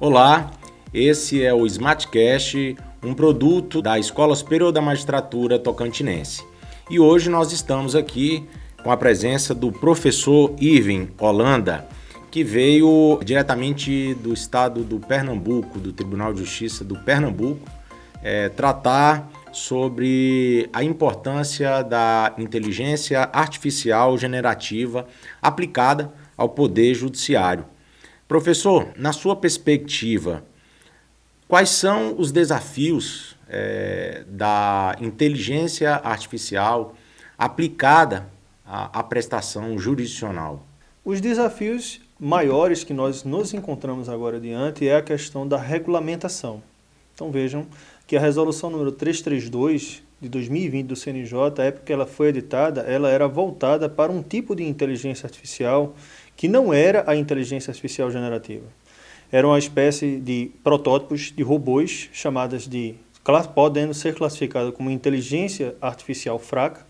Olá, esse é o SmartCast, um produto da Escola Superior da Magistratura Tocantinense. E hoje nós estamos aqui com a presença do professor Irving Holanda, que veio diretamente do estado do Pernambuco, do Tribunal de Justiça do Pernambuco, tratar sobre a importância da inteligência artificial generativa aplicada ao Poder Judiciário. Professor, na sua perspectiva, quais são os desafios da inteligência artificial aplicada à prestação jurisdicional? Os desafios maiores que nós nos encontramos agora adiante é a questão da regulamentação. Então vejam que a resolução número 332 de 2020 do CNJ, a época que ela foi editada, ela era voltada para um tipo de inteligência artificial que não era a inteligência artificial generativa. Era uma espécie de protótipos de robôs podendo ser classificados como inteligência artificial fraca,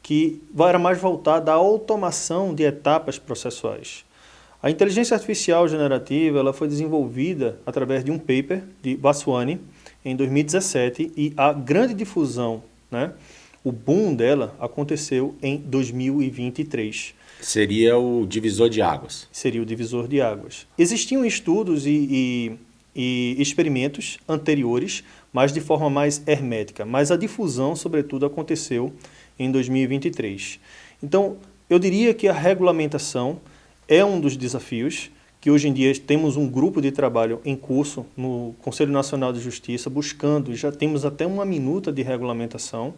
que era mais voltada à automação de etapas processuais. A inteligência artificial generativa ela foi desenvolvida através de um paper de Vaswani em 2017 e a grande difusão, o boom dela aconteceu em 2023. Seria o divisor de águas. Seria o divisor de águas. Existiam estudos e experimentos anteriores, mas de forma mais hermética. Mas a difusão, sobretudo, aconteceu em 2023. Então, eu diria que a regulamentação é um dos desafios, que hoje em dia temos um grupo de trabalho em curso no Conselho Nacional de Justiça, buscando, já temos até uma minuta de regulamentação,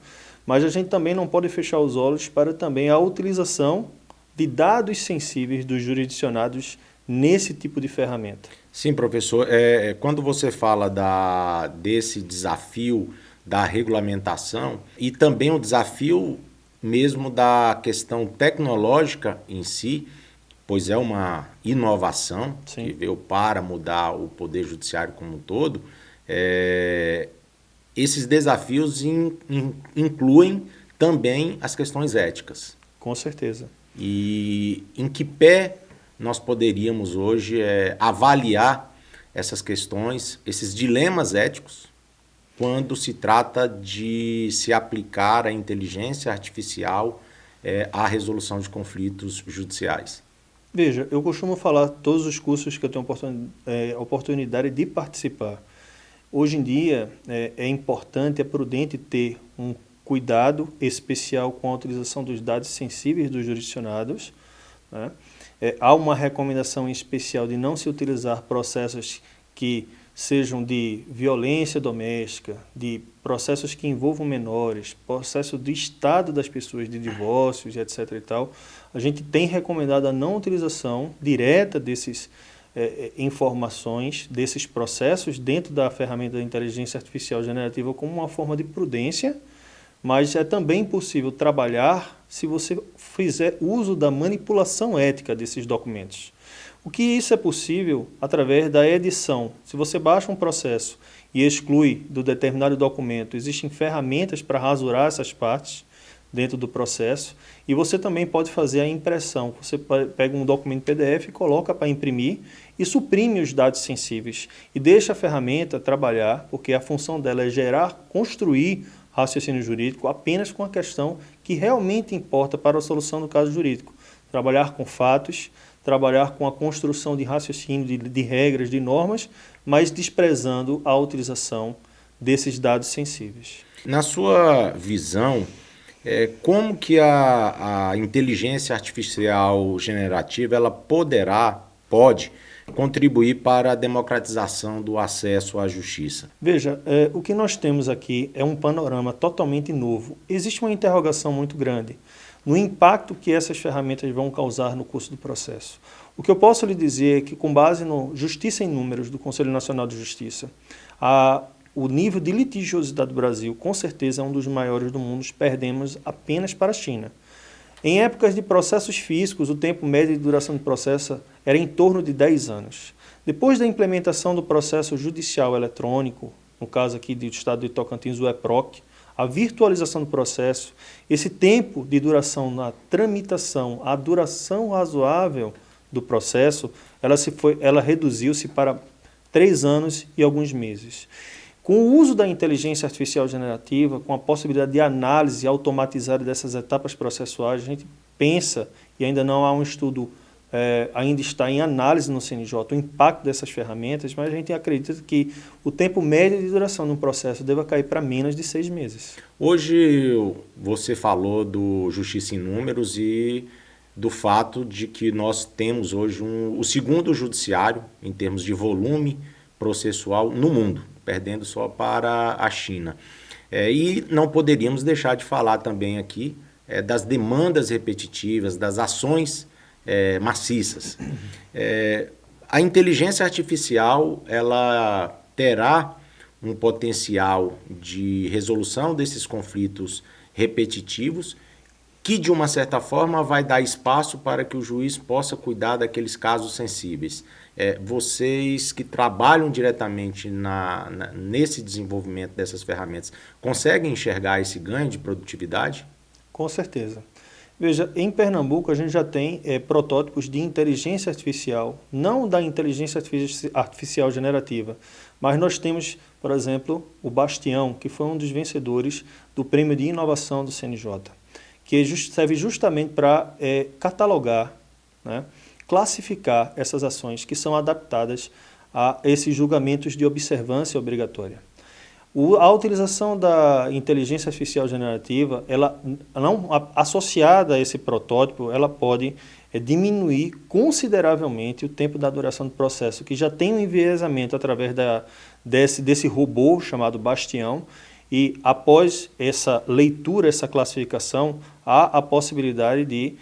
mas a gente também não pode fechar os olhos para também a utilização de dados sensíveis dos jurisdicionados nesse tipo de ferramenta. Sim, professor. Quando você fala desse desafio da regulamentação e também o desafio mesmo da questão tecnológica em si, pois é uma inovação que veio para mudar o Poder Judiciário como um todo, esses desafios incluem também as questões éticas. Com certeza. E em que pé nós poderíamos hoje avaliar essas questões, esses dilemas éticos, quando se trata de se aplicar a inteligência artificial à resolução de conflitos judiciais? Veja, eu costumo falar todos os cursos que eu tenho oportunidade de participar. Hoje em dia é importante, é prudente ter um cuidado especial com a utilização dos dados sensíveis dos jurisdicionados. Há uma recomendação especial de não se utilizar processos que sejam de violência doméstica, de processos que envolvam menores, processo do estado das pessoas, de divórcios, etc. e tal. A gente tem recomendado a não utilização direta desses informações, desses processos dentro da ferramenta da inteligência artificial generativa como uma forma de prudência, mas é também possível trabalhar se você fizer uso da manipulação ética desses documentos. O que isso é possível através da edição. Se você baixa um processo e exclui do determinado documento, existem ferramentas para rasurar essas partes dentro do processo e você também pode fazer a impressão. Você pega um documento PDF, coloca para imprimir e suprime os dados sensíveis e deixa a ferramenta trabalhar, porque a função dela é construir raciocínio jurídico apenas com a questão que realmente importa para a solução do caso jurídico. Trabalhar com fatos, trabalhar com a construção de raciocínio, de regras, de normas, mas desprezando a utilização desses dados sensíveis. Na sua visão, como que a inteligência artificial generativa ela pode contribuir para a democratização do acesso à justiça? Veja, o que nós temos aqui é um panorama totalmente novo. Existe uma interrogação muito grande no impacto que essas ferramentas vão causar no curso do processo. O que eu posso lhe dizer é que, com base no Justiça em Números do Conselho Nacional de Justiça, o nível de litigiosidade do Brasil, com certeza, é um dos maiores do mundo, perdemos apenas para a China. Em épocas de processos físicos, o tempo médio de duração do processo era em torno de 10 anos. Depois da implementação do processo judicial eletrônico, no caso aqui do estado de Tocantins, o EPROC, a virtualização do processo, esse tempo de duração na tramitação, a duração razoável do processo, ela reduziu-se para 3 anos e alguns meses. Com o uso da inteligência artificial generativa, com a possibilidade de análise automatizada dessas etapas processuais, a gente pensa, e ainda não há um estudo, ainda está em análise no CNJ, o impacto dessas ferramentas, mas a gente acredita que o tempo médio de duração de um processo deva cair para menos de 6 meses. Hoje você falou do Justiça em Números e do fato de que nós temos hoje o segundo judiciário em termos de volume processual no mundo, perdendo só para a China. E não poderíamos deixar de falar também aqui das demandas repetitivas, das ações maciças. A inteligência artificial ela terá um potencial de resolução desses conflitos repetitivos que, de uma certa forma, vai dar espaço para que o juiz possa cuidar daqueles casos sensíveis. Vocês que trabalham diretamente nesse desenvolvimento dessas ferramentas, conseguem enxergar esse ganho de produtividade? Com certeza. Veja, em Pernambuco a gente já tem protótipos de inteligência artificial, não da inteligência artificial generativa, mas nós temos, por exemplo, o Bastião, que foi um dos vencedores do Prêmio de Inovação do CNJ, que serve justamente para catalogar, né, classificar essas ações que são adaptadas a esses julgamentos de observância obrigatória. A utilização da inteligência artificial generativa, ela não associada a esse protótipo, ela pode diminuir consideravelmente o tempo da duração do processo, que já tem um enviesamento através desse robô chamado Bastião, e após essa leitura, essa classificação, há a possibilidade de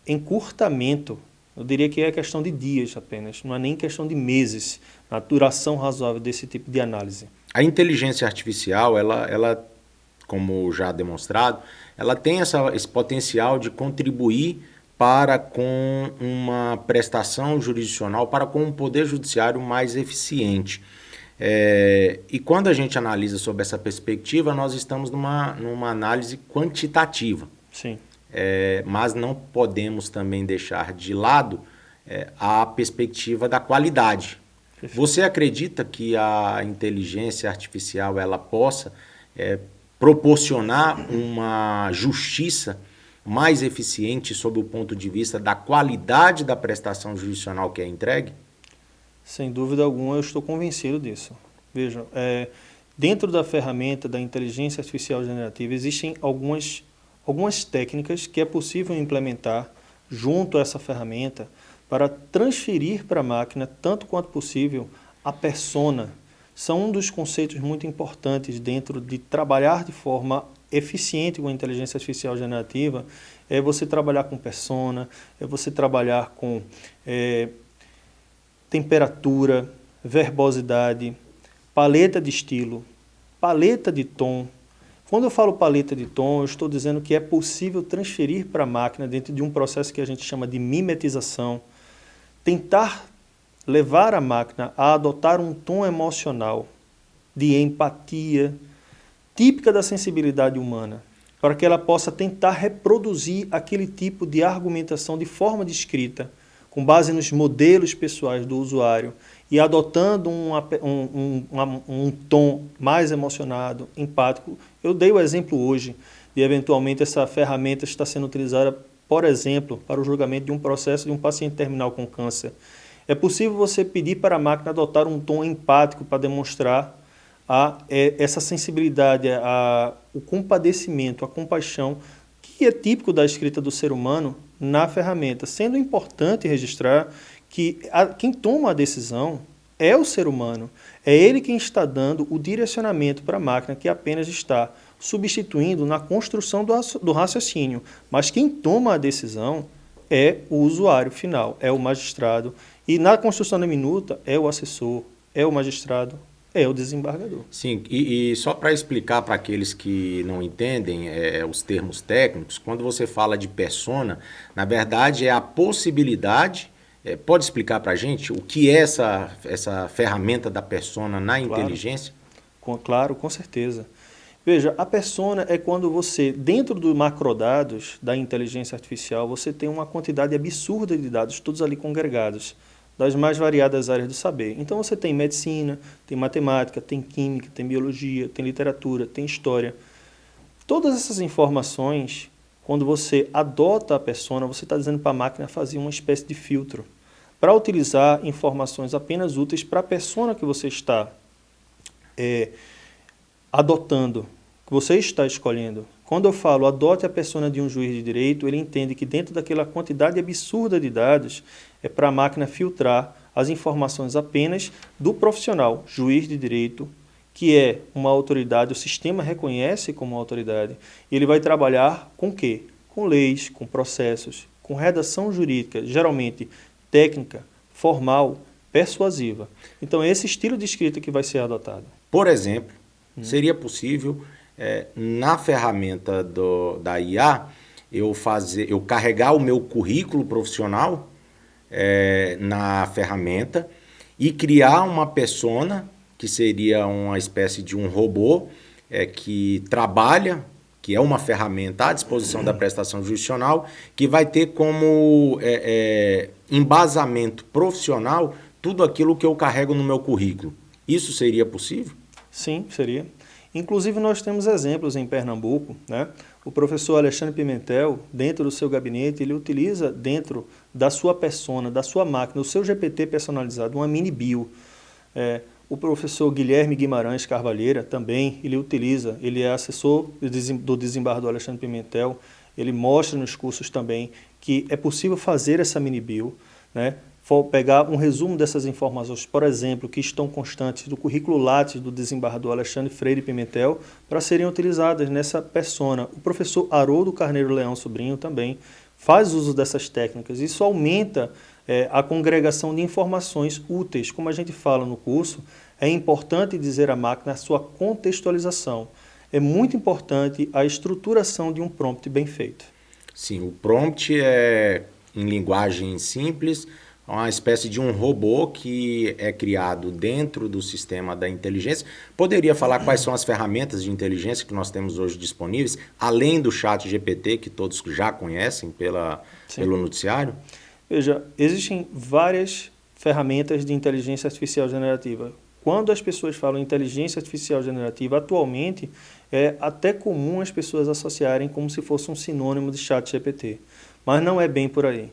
encurtamento. Eu diria que é questão de dias apenas, não é nem questão de meses, a duração razoável desse tipo de análise. A inteligência artificial, ela, como já demonstrado, ela tem esse potencial de contribuir para com uma prestação jurisdicional, para com um poder judiciário mais eficiente. E quando a gente analisa sobre essa perspectiva, nós estamos numa análise quantitativa. Sim. Mas não podemos também deixar de lado a perspectiva da qualidade. Você acredita que a inteligência artificial ela possa proporcionar uma justiça mais eficiente sob o ponto de vista da qualidade da prestação jurisdicional que é entregue? Sem dúvida alguma, eu estou convencido disso. Veja, dentro da ferramenta da inteligência artificial generativa existem algumas técnicas que é possível implementar junto a essa ferramenta para transferir para a máquina, tanto quanto possível, a persona. São um dos conceitos muito importantes dentro de trabalhar de forma eficiente com a inteligência artificial generativa, é você trabalhar com persona, é você trabalhar com temperatura, verbosidade, paleta de estilo, paleta de tom. Quando eu falo paleta de tom, eu estou dizendo que é possível transferir para a máquina dentro de um processo que a gente chama de mimetização, tentar levar a máquina a adotar um tom emocional de empatia, típica da sensibilidade humana, para que ela possa tentar reproduzir aquele tipo de argumentação de forma descrita, com base nos modelos pessoais do usuário e adotando um tom mais emocionado, empático. Eu dei o exemplo hoje de, eventualmente, essa ferramenta está sendo utilizada, por exemplo, para o julgamento de um processo de um paciente terminal com câncer. É possível você pedir para a máquina adotar um tom empático para demonstrar essa sensibilidade, o compadecimento, a compaixão, que é típico da escrita do ser humano na ferramenta. Sendo importante registrar que quem toma a decisão é o ser humano. É ele quem está dando o direcionamento para a máquina, que apenas está substituindo na construção do raciocínio. Mas quem toma a decisão é o usuário final, é o magistrado. E na construção da minuta é o assessor, é o magistrado, é o desembargador. Sim, e só para explicar para aqueles que não entendem os termos técnicos, quando você fala de persona, na verdade é a possibilidade. Pode explicar para a gente o que é essa ferramenta da persona na inteligência? Claro, com certeza. Veja, a persona é quando você, dentro do macrodados da inteligência artificial, você tem uma quantidade absurda de dados, todos ali congregados. das mais variadas áreas do saber. Então você tem medicina, tem matemática, tem química, tem biologia, tem literatura, tem história. Todas essas informações, quando você adota a persona, você está dizendo para a máquina fazer uma espécie de filtro para utilizar informações apenas úteis para a persona que você está adotando, que você está escolhendo. Quando eu falo adote a persona de um juiz de direito, ele entende que dentro daquela quantidade absurda de dados é para a máquina filtrar as informações apenas do profissional, juiz de direito, que é uma autoridade, o sistema reconhece como uma autoridade, e ele vai trabalhar com o quê? Com leis, com processos, com redação jurídica, geralmente técnica, formal, persuasiva. Então é esse estilo de escrita que vai ser adotado. Por exemplo, seria possível, na ferramenta da IA, eu carregar o meu currículo profissional na ferramenta e criar uma persona, que seria uma espécie de um robô que trabalha, que é uma ferramenta à disposição da prestação jurisdicional, que vai ter como embasamento profissional tudo aquilo que eu carrego no meu currículo. Isso seria possível? Sim, seria. Inclusive, nós temos exemplos em Pernambuco, né? O professor Alexandre Pimentel, dentro do seu gabinete, ele utiliza dentro da sua persona, da sua máquina, o seu GPT personalizado, uma mini bio. O professor Guilherme Guimarães Carvalheira também, ele utiliza, ele é assessor do desembargador Alexandre Pimentel, ele mostra nos cursos também que é possível fazer essa mini bio, né? Pegar um resumo dessas informações, por exemplo, que estão constantes do currículo Lattes do desembargador Alexandre Freire Pimentel, para serem utilizadas nessa persona. O professor Haroldo Carneiro Leão Sobrinho também faz uso dessas técnicas. Isso aumenta a congregação de informações úteis. Como a gente fala no curso, é importante dizer à máquina a sua contextualização. É muito importante a estruturação de um prompt bem feito. Sim, o prompt é, em linguagem simples, uma espécie de um robô que é criado dentro do sistema da inteligência. Poderia falar quais são as ferramentas de inteligência que nós temos hoje disponíveis, além do chat GPT, que todos já conhecem pelo noticiário? Veja, existem várias ferramentas de inteligência artificial generativa. Quando as pessoas falam inteligência artificial generativa, atualmente é até comum as pessoas associarem como se fosse um sinônimo de chat GPT. Mas não é bem por aí.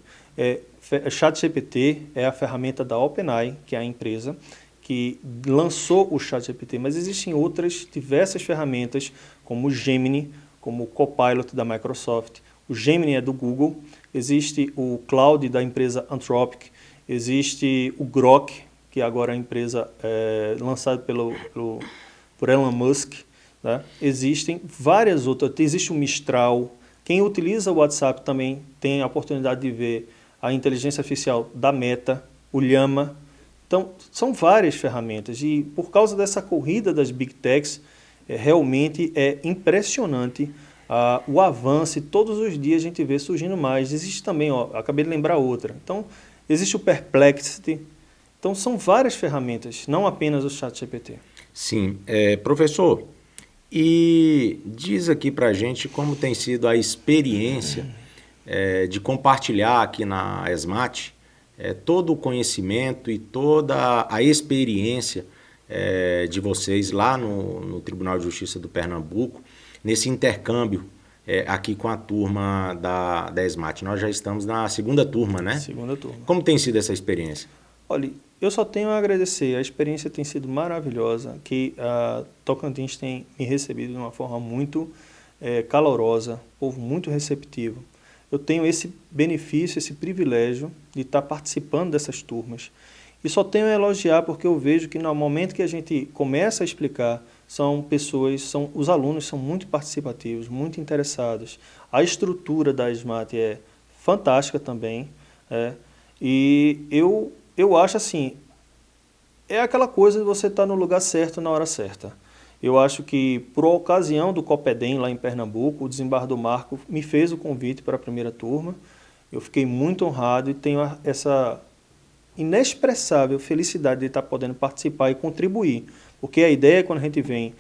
ChatGPT é a ferramenta da OpenAI, que é a empresa que lançou o ChatGPT, mas existem outras diversas ferramentas, como o Gemini, como o Copilot da Microsoft. O Gemini é do Google, existe o Cloud da empresa Anthropic, existe o Grok, que agora é a empresa lançada por Elon Musk. Né? Existem várias outras, existe o Mistral. Quem utiliza o WhatsApp também tem a oportunidade de ver a inteligência artificial da Meta, o Llama. Então, são várias ferramentas e por causa dessa corrida das Big Techs, realmente é impressionante o avanço e todos os dias a gente vê surgindo mais. Existe também, acabei de lembrar outra. Então, existe o Perplexity. Então, são várias ferramentas, não apenas o ChatGPT. Sim. Professor, e diz aqui para a gente como tem sido a experiência de compartilhar aqui na ESMAT todo o conhecimento e toda a experiência de vocês lá no Tribunal de Justiça do Pernambuco, nesse intercâmbio aqui com a turma da ESMAT. Nós já estamos na segunda turma, né? Segunda turma. Como tem sido essa experiência? Olha, eu só tenho a agradecer. A experiência tem sido maravilhosa, que a Tocantins tem me recebido de uma forma muito calorosa, povo muito receptivo. Eu tenho esse benefício, esse privilégio de estar participando dessas turmas. E só tenho a elogiar porque eu vejo que no momento que a gente começa a explicar, os alunos são muito participativos, muito interessados. A estrutura da ESMAT é fantástica também. E eu acho assim, é aquela coisa de você estar no lugar certo na hora certa. Eu acho que, por ocasião do Copedem, lá em Pernambuco, o desembargador Marco me fez o convite para a primeira turma. Eu fiquei muito honrado e tenho essa inexpressável felicidade de estar podendo participar e contribuir. Porque a ideia, quando a gente vem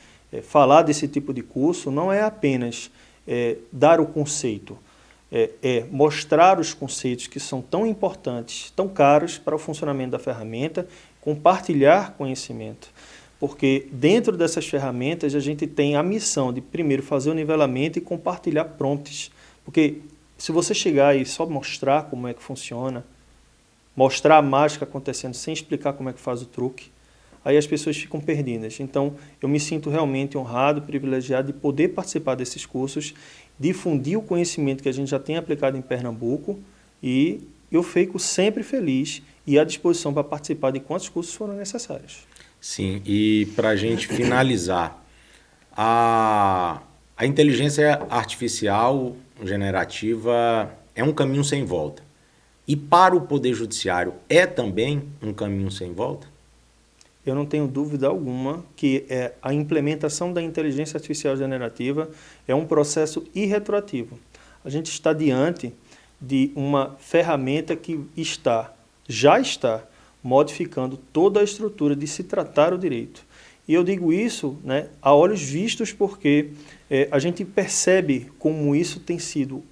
falar desse tipo de curso, não é apenas dar o conceito. é mostrar os conceitos que são tão importantes, tão caros para o funcionamento da ferramenta, compartilhar conhecimento. Porque dentro dessas ferramentas a gente tem a missão de primeiro fazer o nivelamento e compartilhar prompts. Porque se você chegar e só mostrar como é que funciona, mostrar a mágica acontecendo sem explicar como é que faz o truque, aí as pessoas ficam perdidas. Então, eu me sinto realmente honrado, privilegiado de poder participar desses cursos, difundir o conhecimento que a gente já tem aplicado em Pernambuco e eu fico sempre feliz e à disposição para participar de quantos cursos forem necessários. Sim, e para a gente finalizar, a inteligência artificial generativa é um caminho sem volta. E para o Poder Judiciário é também um caminho sem volta? Eu não tenho dúvida alguma que a implementação da inteligência artificial generativa é um processo irretroativo. A gente está diante de uma ferramenta que já está modificando toda a estrutura de se tratar o direito. E eu digo isso, né, a olhos vistos porque a gente percebe como isso tem sido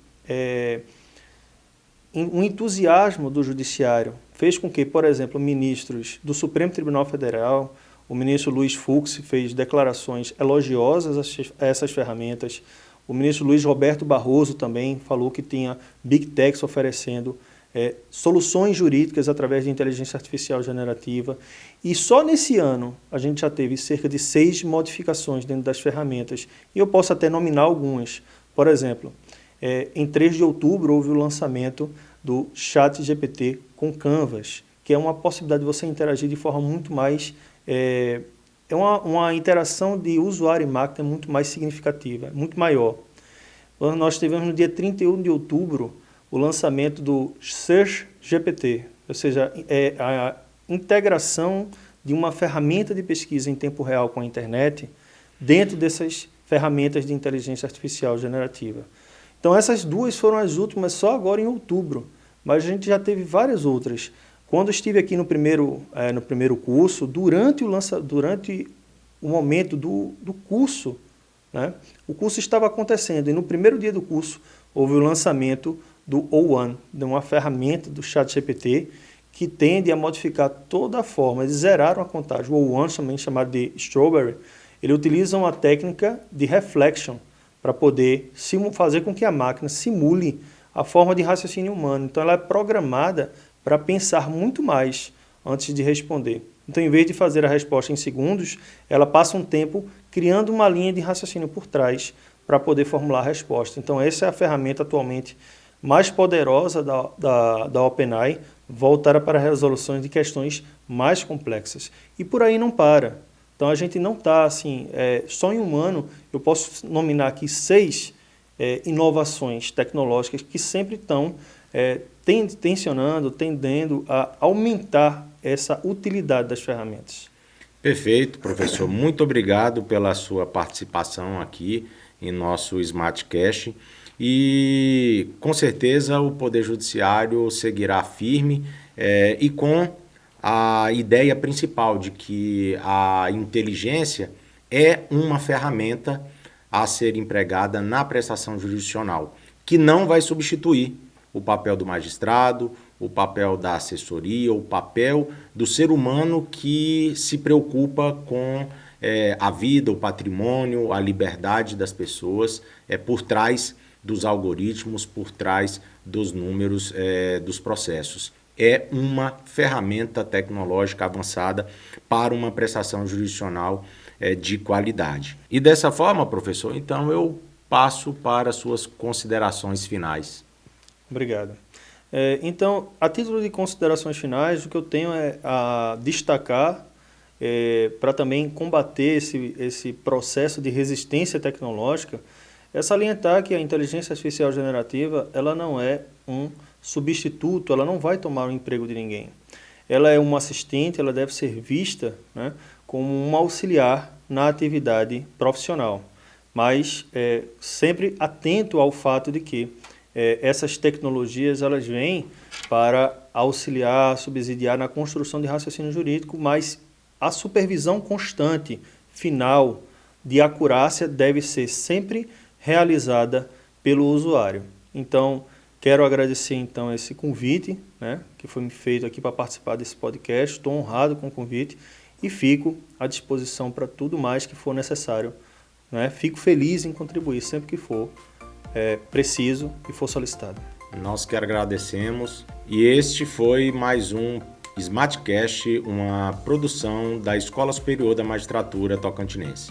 um entusiasmo do judiciário. Fez com que, por exemplo, ministros do Supremo Tribunal Federal, o ministro Luiz Fux fez declarações elogiosas a essas ferramentas, o ministro Luiz Roberto Barroso também falou que tinha Big Techs oferecendo soluções jurídicas através de inteligência artificial generativa. E só nesse ano a gente já teve cerca de 6 modificações dentro das ferramentas. E eu posso até nominar algumas. Por exemplo, em 3 de outubro houve o lançamento do ChatGPT com Canvas, que é uma possibilidade de você interagir de forma muito mais... uma interação de usuário e máquina muito mais significativa, muito maior. Nós tivemos no dia 31 de outubro o lançamento do Search GPT, ou seja, a integração de uma ferramenta de pesquisa em tempo real com a internet dentro dessas ferramentas de inteligência artificial generativa. Então essas 2 foram as últimas só agora em outubro, mas a gente já teve várias outras. Quando estive aqui no primeiro curso, durante o momento do curso, né, o curso estava acontecendo e no primeiro dia do curso houve o lançamento do O1, de uma ferramenta do ChatGPT que tende a modificar toda a forma. Eles zeraram a contagem. O O1, também chamado de Strawberry, ele utiliza uma técnica de reflection para poder fazer com que a máquina simule a forma de raciocínio humano. Então ela é programada para pensar muito mais antes de responder. Então, em vez de fazer a resposta em segundos, ela passa um tempo criando uma linha de raciocínio por trás para poder formular a resposta. Então, essa é a ferramenta atualmente mais poderosa da OpenAI, voltada para resoluções de questões mais complexas. E por aí não para. Então, a gente não está assim, só em um ano, eu posso nominar aqui 6 inovações tecnológicas que sempre estão tendendo a aumentar essa utilidade das ferramentas. Perfeito, professor. Muito obrigado pela sua participação aqui em nosso SmartCast. E com certeza o Poder Judiciário seguirá firme e com a ideia principal de que a inteligência é uma ferramenta a ser empregada na prestação jurisdicional, que não vai substituir o papel do magistrado, o papel da assessoria, o papel do ser humano que se preocupa com a vida, o patrimônio, a liberdade das pessoas por trás dos algoritmos, por trás dos números dos processos. É uma ferramenta tecnológica avançada para uma prestação jurisdicional de qualidade. E dessa forma, professor, então eu passo para as suas considerações finais. Obrigado. Então, a título de considerações finais, o que eu tenho a destacar para também combater esse processo de resistência tecnológica, é salientar que a inteligência artificial generativa ela não é um substituto, ela não vai tomar o emprego de ninguém. Ela é uma assistente, ela deve ser vista, né, como um auxiliar na atividade profissional, mas sempre atento ao fato de que essas tecnologias elas vêm para auxiliar, subsidiar na construção de raciocínio jurídico, mas a supervisão constante, final, de acurácia deve ser sempre realizada pelo usuário. Então, quero agradecer então esse convite, né, que foi me feito aqui para participar desse podcast. Estou honrado com o convite e fico à disposição para tudo mais que for necessário, né? Fico feliz em contribuir sempre que for preciso e for solicitado. Nós que agradecemos. E este foi mais um SmartCast, uma produção da Escola Superior da Magistratura Tocantinense.